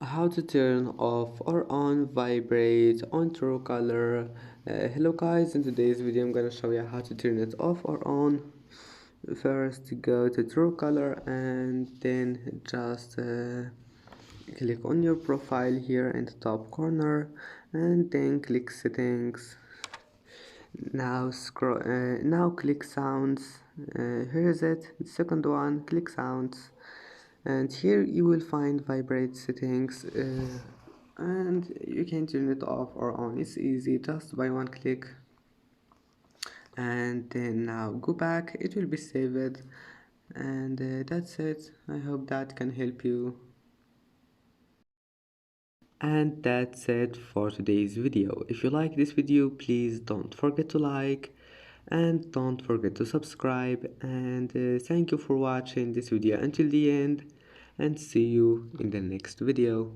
How to turn off or on Vibrate on Truecaller. Hello guys, in today's video I'm gonna show you how to turn it off or on. First go to Truecaller and then just click on your profile here in the top corner and then click settings. Now click sounds. Here's it, the second one, click sounds, and here you will find vibrate settings, and you can turn it off or on. It's easy, just by one click. And then now go back, it will be saved, and that's it. I hope that can help you. And that's it for today's video. If you like this video, please don't forget to like and don't forget to subscribe, and thank you for watching this video until the end, and see you in the next video.